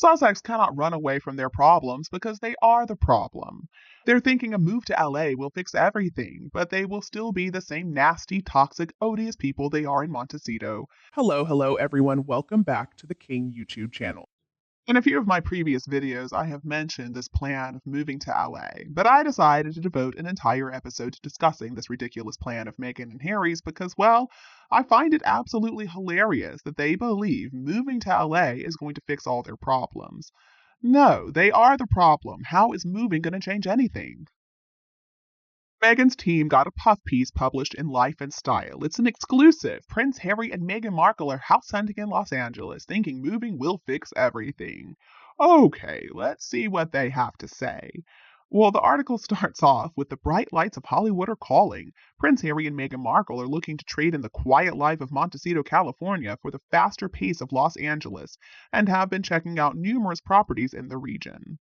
Sussex cannot run away from their problems because they are the problem. They're thinking a move to LA will fix everything, but they will still be the same nasty, toxic, odious people they are in Montecito. Hello, everyone. Welcome back to the King YouTube channel. In a few of my previous videos, I have mentioned this plan of moving to LA, but I decided to devote an entire episode to discussing this ridiculous plan of Meghan and Harry's because, well, I find it absolutely hilarious that they believe moving to LA is going to fix all their problems. No, they are the problem. How is moving going to change anything? Meghan's team got a puff piece published in Life and Style. It's an exclusive. Prince Harry and Meghan Markle are house hunting in Los Angeles, thinking moving will fix everything. Okay, let's see what they have to say. Well, the article starts off with the bright lights of Hollywood are calling. Prince Harry and Meghan Markle are looking to trade in the quiet life of Montecito, California for the faster pace of Los Angeles and have been checking out numerous properties in the region.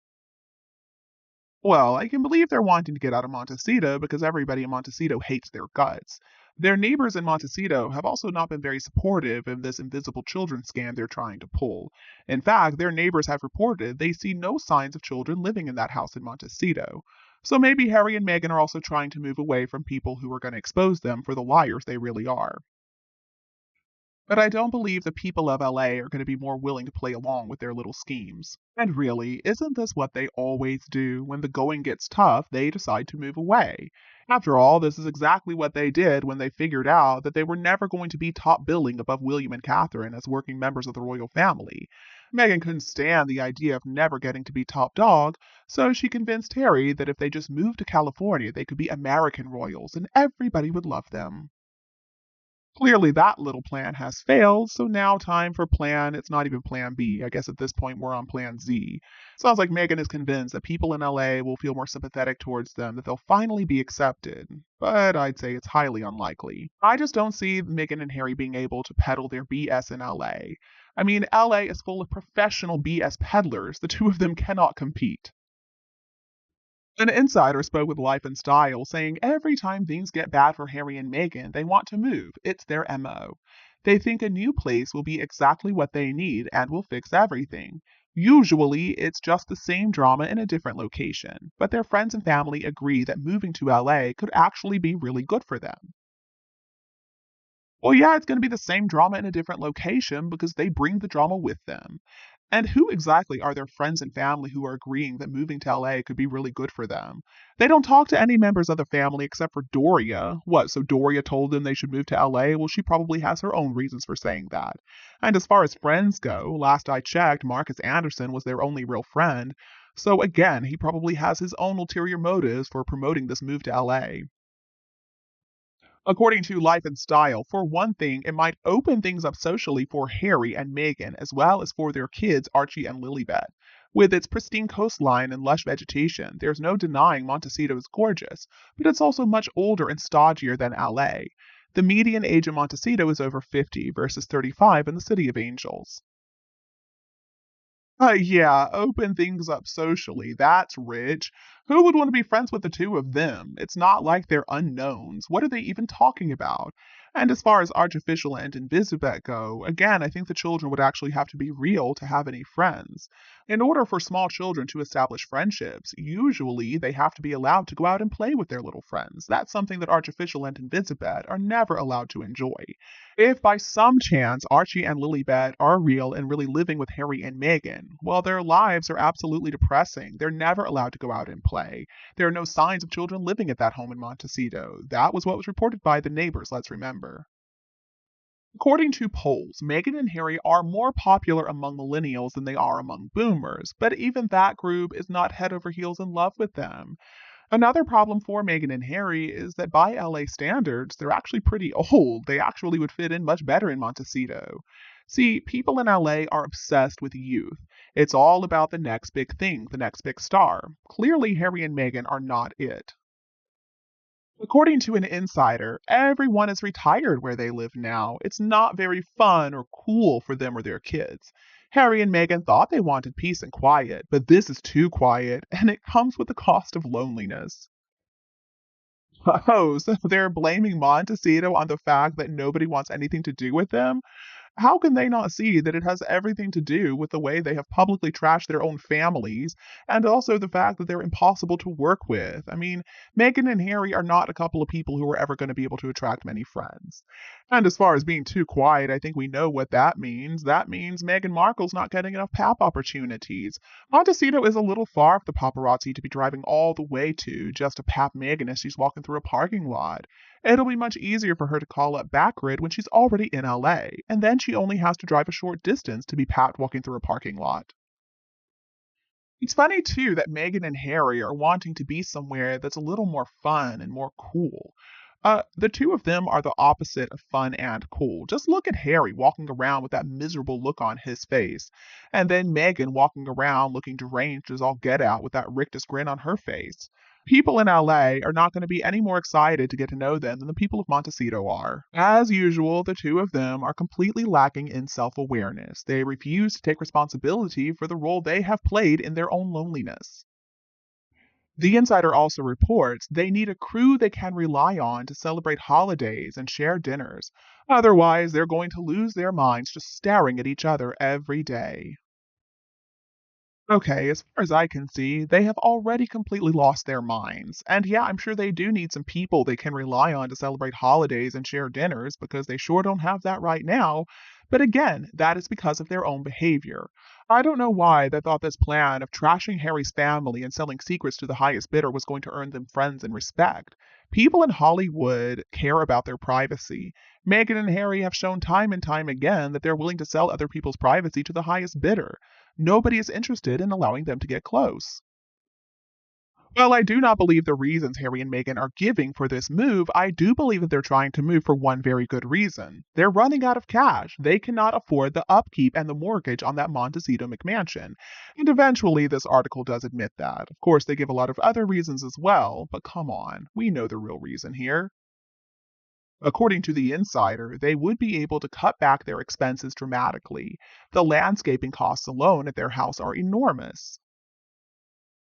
Well, I can believe they're wanting to get out of Montecito because everybody in Montecito hates their guts. Their neighbors in Montecito have also not been very supportive of this invisible children scam they're trying to pull. In fact, their neighbors have reported they see no signs of children living in that house in Montecito. So maybe Harry and Meghan are also trying to move away from people who are going to expose them for the liars they really are. But I don't believe the people of LA are going to be more willing to play along with their little schemes. And really, isn't this what they always do? When the going gets tough, they decide to move away. After all, this is exactly what they did when they figured out that they were never going to be top billing above William and Catherine as working members of the royal family. Meghan couldn't stand the idea of never getting to be top dog, so she convinced Harry that if they just moved to California, they could be American royals and everybody would love them. Clearly, that little plan has failed, so now time for it's not even plan B. I guess at this point we're on plan Z. Sounds like Meghan is convinced that people in LA will feel more sympathetic towards them, that they'll finally be accepted. But I'd say it's highly unlikely. I just don't see Meghan and Harry being able to peddle their BS in LA. I mean, LA is full of professional BS peddlers. The two of them cannot compete. An insider spoke with Life and Style, saying every time things get bad for Harry and Meghan, they want to move. It's their MO. They think a new place will be exactly what they need and will fix everything. Usually, it's just the same drama in a different location, but their friends and family agree that moving to LA could actually be really good for them. Well, yeah, it's going to be the same drama in a different location because they bring the drama with them. And who exactly are their friends and family who are agreeing that moving to LA could be really good for them? They don't talk to any members of the family except for Doria. What, so Doria told them they should move to LA? Well, she probably has her own reasons for saying that. And as far as friends go, last I checked, Marcus Anderson was their only real friend. So again, he probably has his own ulterior motives for promoting this move to LA. According to Life and Style, for one thing, it might open things up socially for Harry and Meghan, as well as for their kids, Archie and Lilibet. With its pristine coastline and lush vegetation, there's no denying Montecito is gorgeous, but it's also much older and stodgier than LA. The median age in Montecito is over 50 versus 35 in the City of Angels. Yeah, open things up socially. That's rich. Who would want to be friends with the two of them? It's not like they're unknowns. What are they even talking about? And as far as Artificial and Invisibet go, again, I think the children would actually have to be real to have any friends. In order for small children to establish friendships, usually they have to be allowed to go out and play with their little friends. That's something that Artificial and Invisibet are never allowed to enjoy. If by some chance Archie and Lilibet are real and really living with Harry and Meghan, well, their lives are absolutely depressing. They're never allowed to go out and play. There are no signs of children living at that home in Montecito. That was what was reported by the neighbors, let's remember. According to polls, Meghan and Harry are more popular among millennials than they are among boomers, but even that group is not head over heels in love with them. Another problem for Meghan and Harry is that by LA standards, they're actually pretty old. They actually would fit in much better in Montecito. See, people in LA are obsessed with youth. It's all about the next big thing, the next big star. Clearly, Harry and Meghan are not it. According to an insider, everyone is retired where they live now. It's not very fun or cool for them or their kids. Harry and Meghan thought they wanted peace and quiet, but this is too quiet, and it comes with the cost of loneliness. Oh, so they're blaming Montecito on the fact that nobody wants anything to do with them? How can they not see that it has everything to do with the way they have publicly trashed their own families and also the fact that they're impossible to work with? I mean, Meghan and Harry are not a couple of people who are ever going to be able to attract many friends. And as far as being too quiet, I think we know what that means. That means Meghan Markle's not getting enough pap opportunities. Montecito is a little far for the paparazzi to be driving all the way to just to pap Meghan as she's walking through a parking lot. It'll be much easier for her to call up Backgrid when she's already in LA, and then she only has to drive a short distance to be papped walking through a parking lot. It's funny too that Meghan and Harry are wanting to be somewhere that's a little more fun and more cool. The two of them are the opposite of fun and cool. Just look at Harry walking around with that miserable look on his face, and then Meghan walking around looking deranged as all get out with that rictus grin on her face. People in LA are not going to be any more excited to get to know them than the people of Montecito are. As usual, the two of them are completely lacking in self awareness. They refuse to take responsibility for the role they have played in their own loneliness. The insider also reports they need a crew they can rely on to celebrate holidays and share dinners. Otherwise, they're going to lose their minds just staring at each other every day. Okay, as far as I can see, they have already completely lost their minds. And yeah, I'm sure they do need some people they can rely on to celebrate holidays and share dinners because they sure don't have that right now. But again, that is because of their own behavior. I don't know why they thought this plan of trashing Harry's family and selling secrets to the highest bidder was going to earn them friends and respect. People in Hollywood care about their privacy. Meghan and Harry have shown time and time again that they're willing to sell other people's privacy to the highest bidder. Nobody is interested in allowing them to get close. While I do not believe the reasons Harry and Meghan are giving for this move, I do believe that they're trying to move for one very good reason. They're running out of cash. They cannot afford the upkeep and the mortgage on that Montecito McMansion. And eventually, this article does admit that. Of course, they give a lot of other reasons as well, but come on, we know the real reason here. According to the insider, they would be able to cut back their expenses dramatically. The landscaping costs alone at their house are enormous.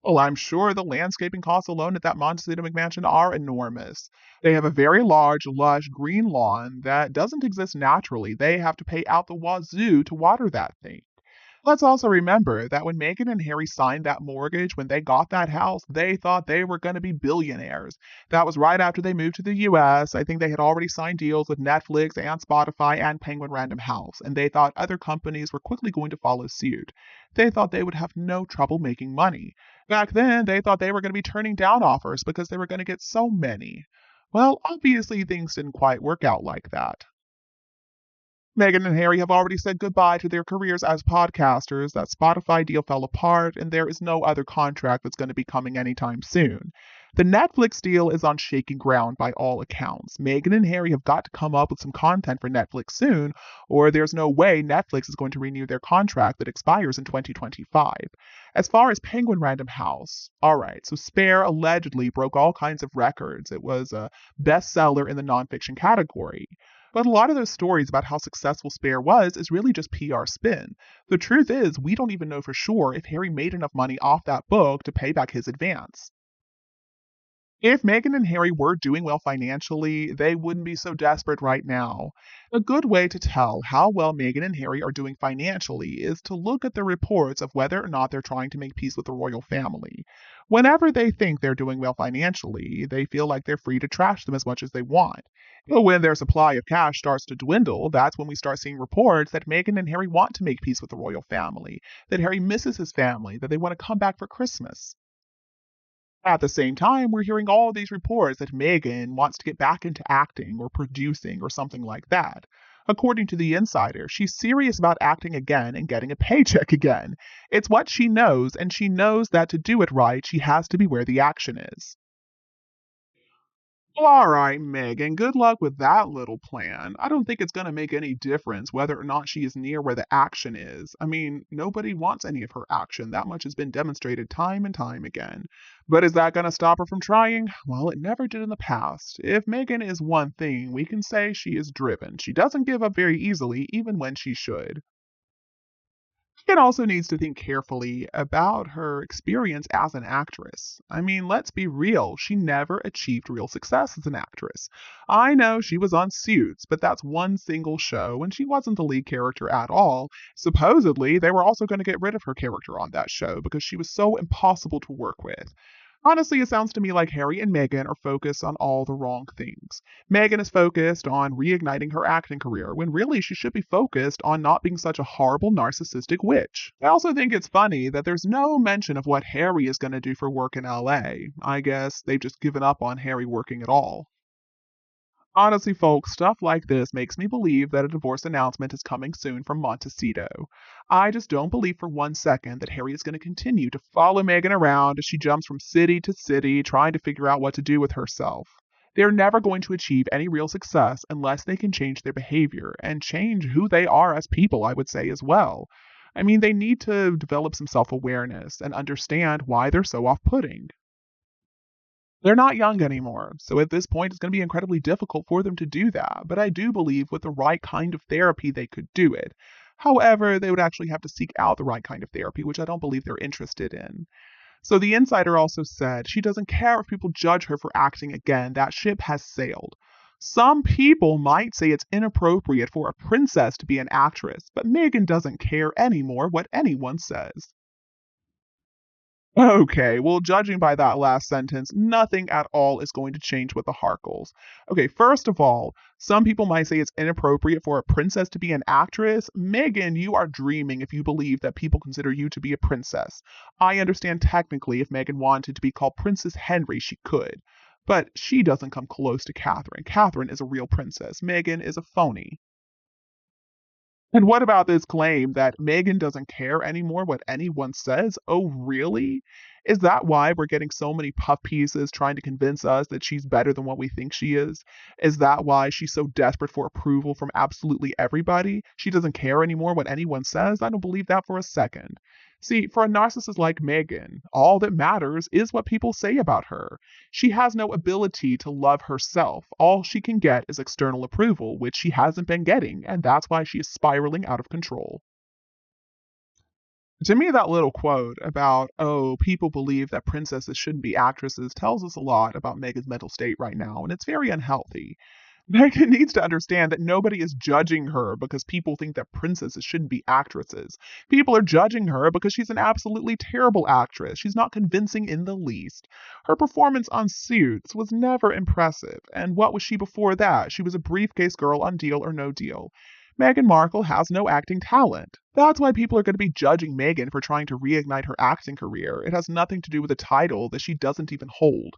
Well, I'm sure the landscaping costs alone at that Montecito McMansion are enormous. They have a very large, lush green lawn that doesn't exist naturally. They have to pay out the wazoo to water that thing. Let's also remember that when Meghan and Harry signed that mortgage, when they got that house, they thought they were going to be billionaires. That was right after they moved to the US. I think they had already signed deals with Netflix and Spotify and Penguin Random House, and they thought other companies were quickly going to follow suit. They thought they would have no trouble making money. Back then, they thought they were going to be turning down offers because they were going to get so many. Well, obviously, things didn't quite work out like that. Meghan and Harry have already said goodbye to their careers as podcasters. That Spotify deal fell apart, and there is no other contract that's going to be coming anytime soon. The Netflix deal is on shaky ground by all accounts. Meghan and Harry have got to come up with some content for Netflix soon, or there's no way Netflix is going to renew their contract that expires in 2025. As far as Penguin Random House, alright, so Spare allegedly broke all kinds of records. It was a bestseller in the nonfiction category. But a lot of those stories about how successful Spare was is really just PR spin. The truth is, we don't even know for sure if Harry made enough money off that book to pay back his advance. If Meghan and Harry were doing well financially, they wouldn't be so desperate right now. A good way to tell how well Meghan and Harry are doing financially is to look at the reports of whether or not they're trying to make peace with the royal family. Whenever they think they're doing well financially, they feel like they're free to trash them as much as they want. But when their supply of cash starts to dwindle, that's when we start seeing reports that Meghan and Harry want to make peace with the royal family, that Harry misses his family, that they want to come back for Christmas. At the same time, we're hearing all these reports that Megan wants to get back into acting or producing or something like that. According to the insider, she's serious about acting again and getting a paycheck again. It's what she knows, and she knows that to do it right, she has to be where the action is. Well, all right, Megan, good luck with that little plan. I don't think it's going to make any difference whether or not she is near where the action is. I mean, nobody wants any of her action. That much has been demonstrated time and time again. But is that going to stop her from trying? Well, it never did in the past. If Megan is one thing, we can say she is driven. She doesn't give up very easily, even when she should. It also needs to think carefully about her experience as an actress. I mean, let's be real, she never achieved real success as an actress. I know she was on Suits, but that's one single show, and she wasn't the lead character at all. Supposedly, they were also going to get rid of her character on that show because she was so impossible to work with. Honestly, it sounds to me like Harry and Meghan are focused on all the wrong things. Meghan is focused on reigniting her acting career when really she should be focused on not being such a horrible narcissistic witch. I also think it's funny that there's no mention of what Harry is going to do for work in LA. I guess they've just given up on Harry working at all. Honestly, folks, stuff like this makes me believe that a divorce announcement is coming soon from Montecito. I just don't believe for one second that Harry is going to continue to follow Meghan around as she jumps from city to city trying to figure out what to do with herself. They're never going to achieve any real success unless they can change their behavior and change who they are as people, I would say, as well. I mean, they need to develop some self awareness and understand why they're so off putting. They're not young anymore, so at this point, it's going to be incredibly difficult for them to do that. But I do believe with the right kind of therapy, they could do it. However, they would actually have to seek out the right kind of therapy, which I don't believe they're interested in. So the insider also said she doesn't care if people judge her for acting again, that ship has sailed. Some people might say it's inappropriate for a princess to be an actress, but Meghan doesn't care anymore what anyone says. Okay, well, judging by that last sentence, nothing at all is going to change with the Harkles. Okay, first of all, some people might say it's inappropriate for a princess to be an actress. Megan, you are dreaming if you believe that people consider you to be a princess. I understand technically if Megan wanted to be called Princess Henry, she could. But she doesn't come close to Catherine. Catherine is a real princess. Megan is a phony. And what about this claim that Megan doesn't care anymore what anyone says? Oh, really? Is that why we're getting so many puff pieces trying to convince us that she's better than what we think she is? Is that why she's so desperate for approval from absolutely everybody? She doesn't care anymore what anyone says? I don't believe that for a second. See, for a narcissist like Megan, all that matters is what people say about her. She has no ability to love herself. All she can get is external approval, which she hasn't been getting, and that's why she is spiraling out of control. To me, that little quote about, oh, people believe that princesses shouldn't be actresses tells us a lot about Meghan's mental state right now, and it's very unhealthy. Megan needs to understand that nobody is judging her because people think that princesses shouldn't be actresses. People are judging her because she's an absolutely terrible actress. She's not convincing in the least. Her performance on Suits was never impressive. And what was she before that? She was a briefcase girl on Deal or No Deal. Meghan Markle has no acting talent. That's why people are going to be judging Meghan for trying to reignite her acting career. It has nothing to do with a title that she doesn't even hold.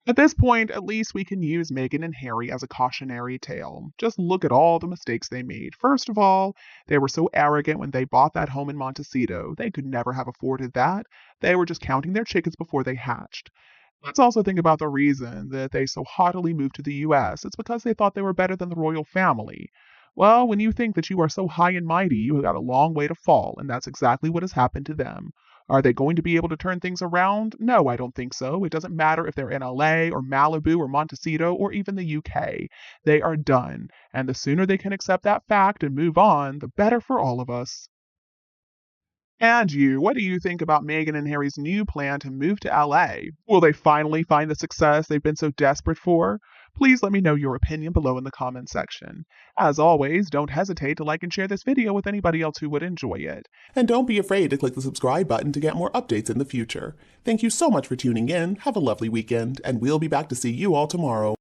At this point, at least we can use Meghan and Harry as a cautionary tale. Just look at all the mistakes they made. First of all, they were so arrogant when they bought that home in Montecito. They could never have afforded that. They were just counting their chickens before they hatched. Let's also think about the reason that they so haughtily moved to the US. It's because they thought they were better than the royal family. Well, when you think that you are so high and mighty, you have got a long way to fall, and that's exactly what has happened to them. Are they going to be able to turn things around? No, I don't think so. It doesn't matter if they're in LA or Malibu or Montecito or even the UK. They are done, and the sooner they can accept that fact and move on, the better for all of us. And you, what do you think about Meghan and Harry's new plan to move to LA? Will they finally find the success they've been so desperate for? Please let me know your opinion below in the comment section. As always, don't hesitate to like and share this video with anybody else who would enjoy it. And don't be afraid to click the subscribe button to get more updates in the future. Thank you so much for tuning in, have a lovely weekend, and we'll be back to see you all tomorrow.